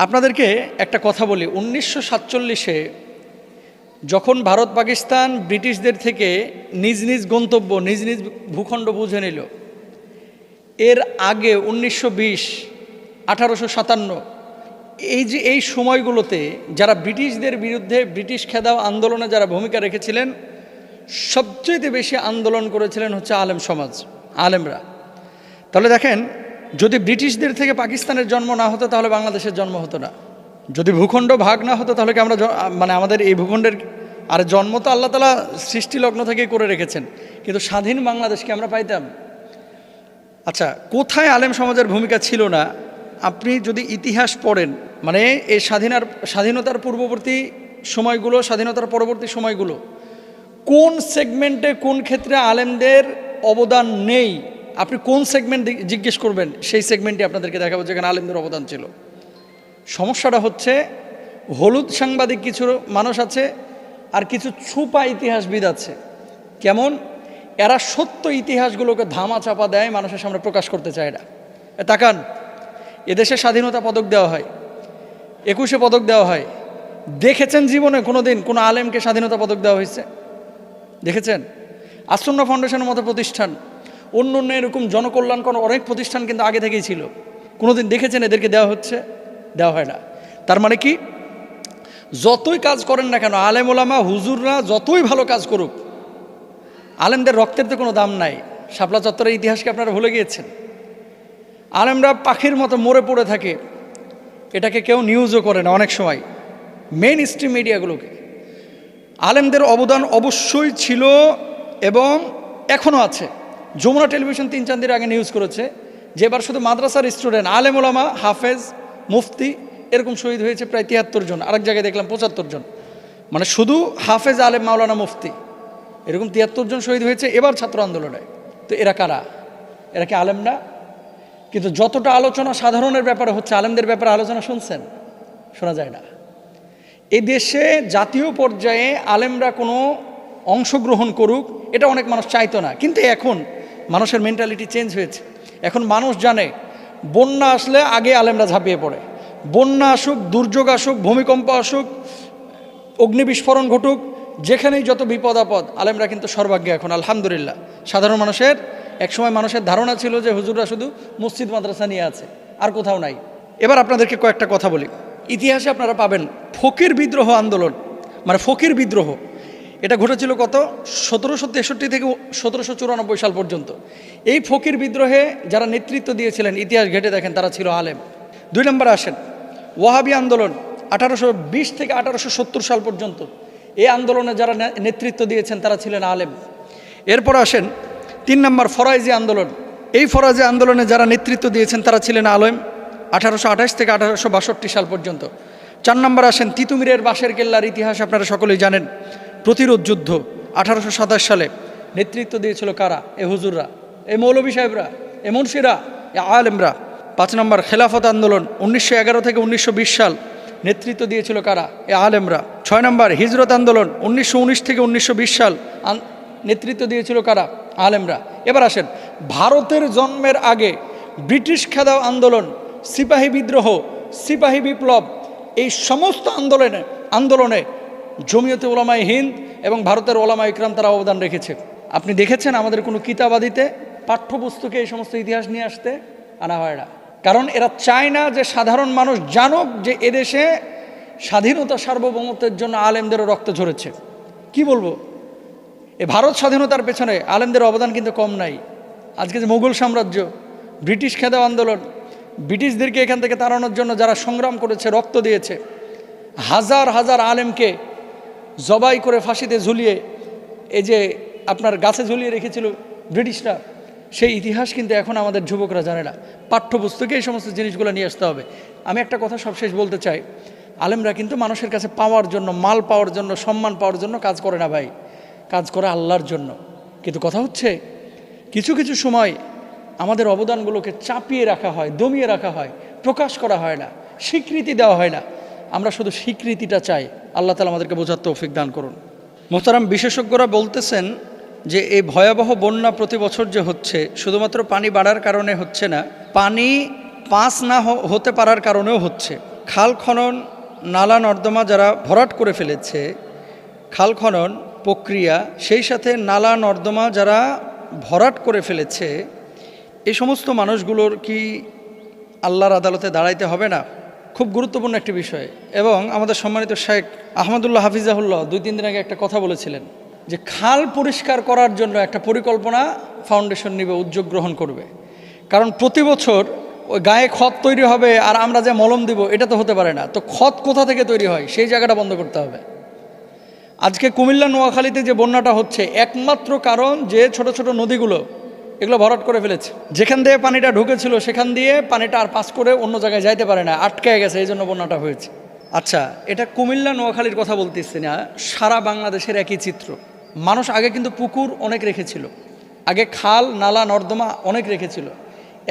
আপনাদেরকে একটা কথা বলি, 1947-এ যখন ভারত পাকিস্তান ব্রিটিশদের থেকে নিজ নিজ গন্তব্য নিজ নিজ ভূখণ্ড বুঝে নিল, এর আগে 1920, 1857 এই সময়গুলোতে যারা ব্রিটিশদের বিরুদ্ধে ব্রিটিশ খেদাও আন্দোলনে যারা ভূমিকা রেখেছিলেন, সবচেয়ে বেশি আন্দোলন করেছিলেন হচ্ছে আলেম সমাজ, আলেমরা। তাহলে দেখেন, যদি ব্রিটিশদের থেকে পাকিস্তানের জন্ম না হতো তাহলে বাংলাদেশের জন্ম হতো না। যদি ভূখণ্ড ভাগ না হতো তাহলে কি আমরা আমাদের এই ভূখণ্ডের জন্ম তো আল্লাহ তাআলা সৃষ্টিলগ্ন থেকেই করে রেখেছেন, কিন্তু স্বাধীন বাংলাদেশকে আমরা পাইতাম? আচ্ছা, কোথায় আলেম সমাজের ভূমিকা ছিল না? আপনি যদি ইতিহাস পড়েন, এই স্বাধীনতার পূর্ববর্তী সময়গুলো, স্বাধীনতার পরবর্তী সময়গুলো, কোন সেগমেন্টে কোন ক্ষেত্রে আলেমদের অবদান নেই, আপনি কোন সেগমেন্ট জিজ্ঞেস করবেন, সেই সেগমেন্টে আপনাদেরকে দেখাবো যেখানে আলেমদের অবদান ছিল। সমস্যাটা হচ্ছে, হলুদ সাংবাদিক কিছু মানুষ আছে আর কিছু ছুপা ইতিহাসবিদ আছে। কেমন? এরা সত্য ইতিহাসগুলোকে ধামা চাপা দেয়, মানুষের সামনে প্রকাশ করতে চায় না। তাকান, এদেশে স্বাধীনতা পদক দেওয়া হয়, 21শে পদক দেওয়া হয়। দেখেছেন জীবনে কোনো দিন কোনো আলেমকে স্বাধীনতা পদক দেওয়া হয়েছে? দেখেছেন? আসন্না ফাউন্ডেশনের মতো প্রতিষ্ঠান, অন্য অন্য এরকম জনকল্যাণকর অনেক প্রতিষ্ঠান কিন্তু আগে থেকেই ছিল। কোনোদিন দেখেছেন এদেরকে দেওয়া হচ্ছে? দেওয়া হয় না। তার মানে কি, যতই কাজ করেন না কেন, আলেম ওলামা হুজুররা যতই ভালো কাজ করুক, আলেমদের রক্তের তো কোনো দাম নাই। শাপলা চত্বরের ইতিহাসকে আপনারা ভুলে গিয়েছেন। আলেমরা পাখির মতো মরে পড়ে থাকে, এটাকে কেউ নিউজও করে না অনেক সময়, মেইন স্ট্রিম মিডিয়াগুলোকে। আলেমদের অবদান অবশ্যই ছিল এবং এখনও আছে। যমুনা টেলিভিশন 3-4 দিন আগে নিউজ করেছে যে এবার শুধু মাদ্রাসার স্টুডেন্ট, আলেম ওলামা, হাফেজ, মুফতি এরকম শহীদ হয়েছে প্রায় 73 জন। আরেক জায়গায় দেখলাম 75 জন। শুধু হাফেজ, আলেম, মাওলানা, মুফতি এরকম 73 জন শহীদ হয়েছে এবার ছাত্র আন্দোলনে। তো এরা কারা? এরা কি আলেম না? কিন্তু যতটা আলোচনা সাধারণের ব্যাপারে হচ্ছে, আলেমদের ব্যাপারে আলোচনা শুনছেন? শোনা যায় না। এই দেশে জাতীয় পর্যায়ে আলেমরা কোনো অংশগ্রহণ করুক, এটা অনেক মানুষ চাইতো না। কিন্তু এখন মানুষের মেন্টালিটি চেঞ্জ হয়েছে। এখন মানুষ জানে বন্যা আসলে আগে আলেমরা ঝাঁপিয়ে পড়ে। বন্যা আসুক, দুর্যোগ আসুক, ভূমিকম্প আসুক, অগ্নিবিস্ফোরণ ঘটুক, যেখানেই যত বিপদ আপদ, আলেমরা কিন্তু সর্বাগ্যে এখন, আলহামদুলিল্লাহ। সাধারণ মানুষের, একসময় মানুষের ধারণা ছিল যে হুজুররা শুধু মসজিদ মাদ্রাসা নিয়ে আছে, আর কোথাও নাই। এবার আপনাদেরকে কয়েকটা কথা বলি। ইতিহাসে আপনারা পাবেন ফকির বিদ্রোহ আন্দোলন, ফকির বিদ্রোহ, এটা ঘটেছিল কত? 1763 থেকে 1794 সাল পর্যন্ত। এই ফকির বিদ্রোহে যারা নেতৃত্ব দিয়েছিলেন, ইতিহাস ঘেটে দেখেন তারা ছিল আলেম। 2 নম্বরে আসেন ওয়াহাবি আন্দোলন, 1820 থেকে 1870 সাল পর্যন্ত। এই আন্দোলনে যারা নেতৃত্ব দিয়েছেন তারা ছিলেন আলেম। এরপর আসেন 3 নম্বর ফরাইজি আন্দোলন। এই ফরাইজি আন্দোলনে যারা নেতৃত্ব দিয়েছেন তারা ছিলেন আলেম, 1828 থেকে 1862 সাল পর্যন্ত। 4 নম্বর আসেন তিতুমিরের বাঁশের কেল্লার ইতিহাস আপনারা সকলেই জানেন। প্রতিরোধ যুদ্ধ 1827 সালে নেতৃত্ব দিয়েছিল কারা? এ হুজুররা, এ মৌলভী সাহেবরা, এ মুন্সিরা, এ আলেমরা। 5 নম্বর খেলাফত আন্দোলন 1911 থেকে 1920 সাল, নেতৃত্ব দিয়েছিল কারা? এ আলেমরা। 6 নম্বর হিজরত আন্দোলন 1919 থেকে 1920 সাল, নেতৃত্ব দিয়েছিল কারা? আলেমরা। এবার আসেন ভারতের জন্মের আগে ব্রিটিশ খেদাও আন্দোলন, সিপাহী বিদ্রোহ, সিপাহী বিপ্লব, এই সমস্ত আন্দোলনে জমিয়তে উলামায়ে হিন্দ এবং ভারতের ওলামা ইকরাম তারা অবদান রেখেছে। আপনি দেখেছেন আমাদের কোনো কিতাবাদিতে, পাঠ্যপুস্তকে এই সমস্ত ইতিহাস নিয়ে আসতে আনা হয় না। কারণ এরা চায় না যে সাধারণ মানুষ জানুক যে এদেশে স্বাধীনতা সার্বভৌমত্বের জন্য আলেমদেরও রক্ত ঝরেছে। কি বলবো, এ ভারত স্বাধীনতার পেছনে আলেমদের অবদান কিন্তু কম নাই। আজকে যে মুঘল সাম্রাজ্য, ব্রিটিশ খেদাও আন্দোলন, ব্রিটিশদেরকে এখান থেকে তাড়ানোর জন্য যারা সংগ্রাম করেছে, রক্ত দিয়েছে, হাজার হাজার আলেমকে জবাই করে ফাঁসিতে ঝুলিয়ে, এই যে আপনার গাছে ঝুলিয়ে রেখেছিল ব্রিটিশরা, সেই ইতিহাস কিন্তু এখন আমাদের যুবকরা জানে না। পাঠ্যপুস্তকে এই সমস্ত জিনিসগুলো নিয়ে আসতে হবে। আমি একটা কথা সবশেষ বলতে চাই, আলেমরা কিন্তু মানুষের কাছে পাওয়ার জন্য, মাল পাওয়ার জন্য, সম্মান পাওয়ার জন্য কাজ করে না ভাই, কাজ করে আল্লাহর জন্য। কিন্তু কথা হচ্ছে কিছু কিছু সময় আমাদের অবদানগুলোকে চাপিয়ে রাখা হয়, দমিয়ে রাখা হয়, প্রকাশ করা হয় না, স্বীকৃতি দেওয়া হয় না। আমরা শুধু স্বীকৃতিটা চাই। আল্লাহ তাআলা আমাদেরকে বোঝার তৌফিক দান করুন। মোহতারাম, বিশেষজ্ঞরা বলতেছেন যে এই ভয়াবহ বন্যা প্রতি বছর যে হচ্ছে, শুধুমাত্র পানি বাড়ার কারণে হচ্ছে না, পানি পাস না হতে পারার কারণেও হচ্ছে। খাল খনন, নালা নর্দমা যারা ভরাট করে ফেলেছে, খাল খনন প্রক্রিয়া, সেই সাথে নালা নর্দমা যারা ভরাট করে ফেলেছে, এই সমস্ত মানুষগুলোর কি আল্লাহর আদালতে দাঁড়াইতে হবে না? খুব গুরুত্বপূর্ণ একটি বিষয়। এবং আমাদের সম্মানিত শেখ আহমদুল্লাহ হাফিজাহুল্লাহ 2-3 দিন আগে একটা কথা বলেছিলেন যে খাল পরিষ্কার করার জন্য একটা পরিকল্পনা ফাউন্ডেশন নিবে, উদ্যোগ গ্রহণ করবে। কারণ প্রতি বছর ওই গায়ে ক্ষত তৈরি হবে আর আমরা যে মলম দিব এটা তো হতে পারে না। তো ক্ষত কোথা থেকে তৈরি হয় সেই জায়গাটা বন্ধ করতে হবে। আজকে কুমিল্লা নোয়াখালীতে যে বন্যাটা হচ্ছে একমাত্র কারণ যে ছোট ছোট নদীগুলো এগুলো ভরাট করে ফেলেছে। যেখান দিয়ে পানিটা ঢুকেছিল সেখান দিয়ে পানিটা আর পাস করে অন্য জায়গায় যাইতে পারে না, আটকে গেছে, এই জন্য বন্যাটা হয়েছে। আচ্ছা, এটা কুমিল্লা নোয়াখালীর কথা বলতেছি না, সারা বাংলাদেশের একই চিত্র। মানুষ আগে কিন্তু পুকুর অনেক রেখেছিল, আগে খাল নালা নর্দমা অনেক রেখেছিল।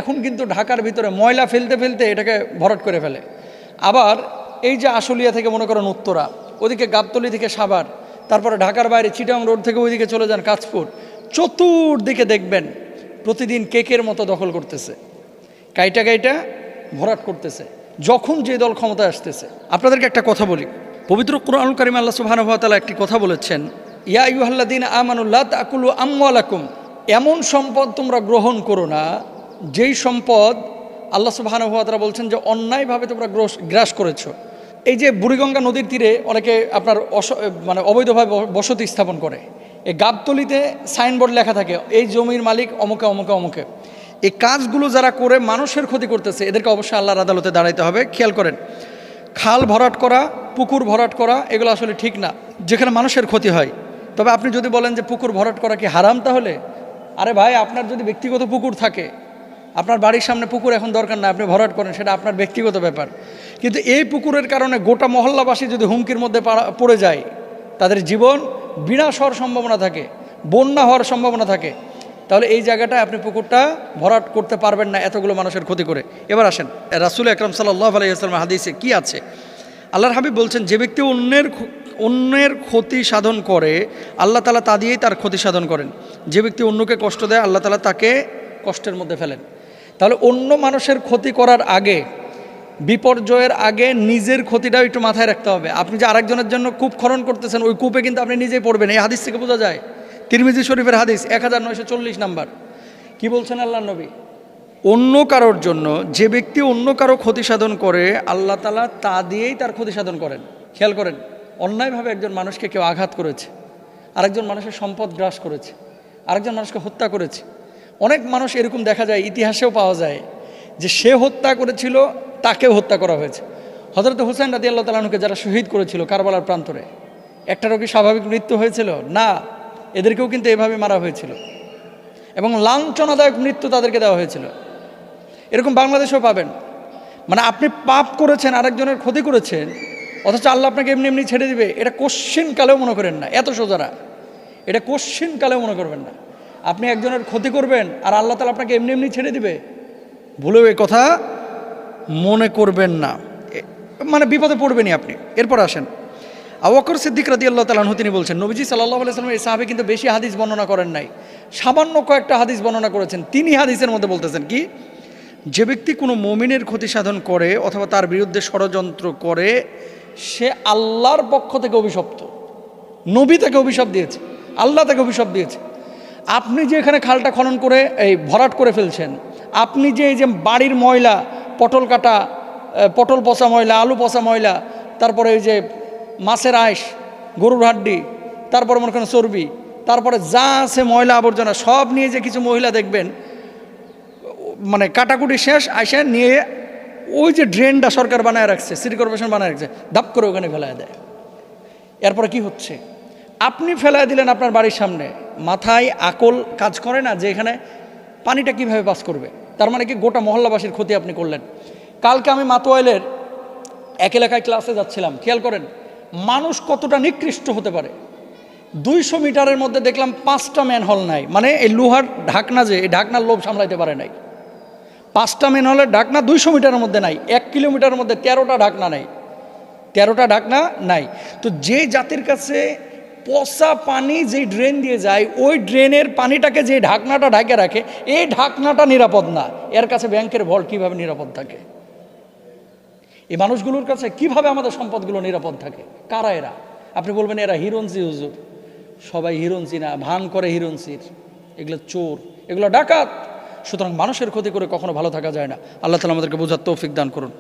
এখন কিন্তু ঢাকার ভিতরে ময়লা ফেলতে ফেলতে এটাকে ভরাট করে ফেলে। আবার এই যে আশুলিয়া থেকে মনে করেন উত্তরা, ওদিকে গাবতলী থেকে সাভার, তারপরে ঢাকার বাইরে চিটাং রোড থেকে ওইদিকে চলে যান কাঁচপুর, চতুর্দিকে দেখবেন প্রতিদিন কেকের মতো দখল করতেছে, কাইটা কাইটা ভরাট করতেছে, যখন যে দল ক্ষমতায় আসতেছে। আপনাদেরকে একটা কথা বলি, পবিত্র কুরআনুল কারীমে আল্লাহ সুবহানাহু ওয়া তাআলা একটি কথা বলেছেন, ইয়া আইয়ুহাল্লাযীনা আমানু লা তাকুলু আমওয়ালাকুম, এমন সম্পদ তোমরা গ্রহণ করো না যেই সম্পদ আল্লাহ সুবহানাহু ওয়া তাআলা বলছেন যে অন্যায়ভাবে তোমরা গ্রাস করেছো। এই যে বুড়িগঙ্গা নদীর তীরে অনেকে আপনার মানে অবৈধভাবে বসতি স্থাপন করে, এই গাবতলিতে সাইনবোর্ড লেখা থাকে এই জমির মালিক অমুকে অমুকে অমুকে। এই কাজগুলো যারা করে মানুষের ক্ষতি করতেছে এদেরকে অবশ্যই আল্লাহর আদালতে দাঁড়াইতে হবে। খেয়াল করেন, খাল ভরাট করা, পুকুর ভরাট করা এগুলো আসলে ঠিক না, যেখানে মানুষের ক্ষতি হয়। তবে আপনি যদি বলেন যে পুকুর ভরাট করা কি হারাম, তাহলে আরে ভাই, আপনার যদি ব্যক্তিগত পুকুর থাকে, আপনার বাড়ির সামনে পুকুর এখন দরকার না, আপনি ভরাট করেন, সেটা আপনার ব্যক্তিগত ব্যাপার। কিন্তু এই পুকুরের কারণে গোটা মহল্লাবাসী যদি হুমকির মধ্যে পড়ে যায়, তাদের জীবন বিনাশ হওয়ার সম্ভাবনা থাকে, বন্যা হওয়ার সম্ভাবনা থাকে, তাহলে এই জায়গাটায় আপনি পুকুরটা ভরাট করতে পারবেন না এতগুলো মানুষের ক্ষতি করে। এবার আসেন, রাসূল আকরাম সাল্লাল্লাহু আলাইহি ওয়াসাল্লাম হাদিসে কি আছে? আল্লাহর হাবিব বলছেন, যে ব্যক্তি অন্যের ক্ষতি সাধন করে আল্লাহ তাআলা তা দিয়েই তার ক্ষতি সাধন করেন। যে ব্যক্তি অন্যকে কষ্ট দেয় আল্লাহ তাআলা তাকে কষ্টের মধ্যে ফেলেন। তাহলে অন্য মানুষের ক্ষতি করার আগে, বিপর্যয়ের আগে নিজের ক্ষতিটাও একটু মাথায় রাখতে হবে। আপনি যে আরেকজনের জন্য কূপ খনন করতেছেন, ওই কূপে কিন্তু আপনি নিজেই পড়বেন। এই হাদিস থেকে বোঝা যায়, তিরমিজি শরীফের হাদিস 1940 নাম্বার। কি বলছেন আল্লাহর নবী? অন্য কারোর জন্য যে ব্যক্তি অন্য কারো ক্ষতি সাধন করে আল্লাহ তাআলা তা দিয়েই তার ক্ষতি সাধন করেন। খেয়াল করেন, অন্যায়ভাবে একজন মানুষকে কেউ আঘাত করেছে, আরেকজন মানুষের সম্পদ গ্রাস করেছে, আরেকজন মানুষকে হত্যা করেছে। অনেক মানুষ এরকম দেখা যায়, ইতিহাসেও পাওয়া যায় যে সে হত্যা করেছিল, তাকেও হত্যা করা হয়েছে। হযরত হুসাইন রাদিয়াল্লাহু তাআলা আনহুকে যারা শহীদ করেছিল কারবালার প্রান্তরে, একটারও কি স্বাভাবিক মৃত্যু হয়েছিল? না, এদেরকেও কিন্তু এভাবে মারা হয়েছিল এবং লাঞ্ছনাদায়ক মৃত্যু তাদেরকে দেওয়া হয়েছিল। এরকম বাংলাদেশেও পাবেন। মানে আপনি পাপ করেছেন, আরেকজনের ক্ষতি করেছেন, অথচ আল্লাহ আপনাকে এমনি এমনি ছেড়ে দিবে, এটা কোশ্চিন কালেও মনে করেন না। এত সোজারা, এটা কোশ্চিন কালেও মনে করবেন না। আপনি একজনের ক্ষতি করবেন আর আল্লাহ তাআলা আপনাকে এমনি এমনি ছেড়ে দিবে, ভুলেও এই কথা মনে করবেন না, মানে বিপদে পড়বেনই আপনি। এরপর আসেন, আবু বকর সিদ্দিক রাদিয়াল্লাহু তাআলা আনহু তিনি বলছেন, নবীজি সাল্লাল্লাহু আলাইহি ওয়াসাল্লাম এই সাহাবী কিন্তু বেশি হাদিস বর্ণনা করেন নাই, সামান্য কয়েকটা হাদিস বর্ণনা করেছেন। তিনি হাদিসের মধ্যে বলতেছেন কি, যে ব্যক্তি কোনো মুমিনের ক্ষতি সাধন করে অথবা তার বিরুদ্ধে ষড়যন্ত্র করে সে আল্লাহর পক্ষ থেকে অভিশপ্ত। নবী তাকে অভিশাপ দিয়েছে, আল্লাহ তাকে অভিশাপ দিয়েছে। আপনি যে এখানে খালটা খনন করে এই ভরাট করে ফেলছেন, আপনি যে এই যে বাড়ির ময়লা, পটল কাটা, পটল পচা ময়লা, আলু পচা ময়লা, তারপরে এই যে মাছের আঁশ, গরুর হাড্ডি, তারপরে মনে করেন চর্বি, তারপরে যা আছে ময়লা আবর্জনা সব নিয়ে যে কিছু মহিলা দেখবেন মানে কাটাকুটি শেষ আইসা নিয়ে ওই যে ড্রেনটা সরকার বানায় রাখছে, সিটি কর্পোরেশন বানায় রাখছে, ধাপ করে ওখানে ফেলায় দেয়। এরপরে কি হচ্ছে? আপনি ফেলায় দিলেন আপনার বাড়ির সামনে, মাথায় আকল কাজ করে না যে এখানে পানিটা কিভাবে পাস করবে। তার মানে কি গোটা মহল্লাবাসীর ক্ষতি আপনি করলেন। কালকে আমি মাতোয়াইলের এক এলাকায় ক্লাসে যাচ্ছিলাম, খেয়াল করেন মানুষ কতটা নিকৃষ্ট হতে পারে। 200 মিটারের মধ্যে দেখলাম 5টা ম্যানহোল নাই, মানে এই লোহার ঢাকনা, যে এই ঢাকনার লোভ সামলাইতে পারে নাই। 5টা ম্যানহোলের ঢাকনা 200 মিটারের মধ্যে নাই, 1 কিলোমিটারের মধ্যে 13টা ঢাকনা নাই, 13টা ঢাকনা নাই। তো যে জাতির কাছে পচা পানি যেই ড্রেন দিয়ে যায়, ওই ড্রেনের পানিটাকে যে ঢাকনাটা ঢাকে রাখে, এই ঢাকনাটা নিরাপদ না, এর কাছে ব্যাংকের ভল্ট কীভাবে নিরাপদ থাকে? এই মানুষগুলোর কাছে কিভাবে আমাদের সম্পদগুলো নিরাপদ থাকে? কারা এরা? আপনি বলবেন এরা হিরোঞ্চি হুজুর। সবাই হিরোঞ্চি না, ভান করে হিরোঞ্চির। এগুলো চোর, এগুলো ডাকাত। সুতরাং মানুষের ক্ষতি করে কখনো ভালো থাকা যায় না। আল্লাহ তাআলা আমাদেরকে বোঝার তৌফিক দান করুন।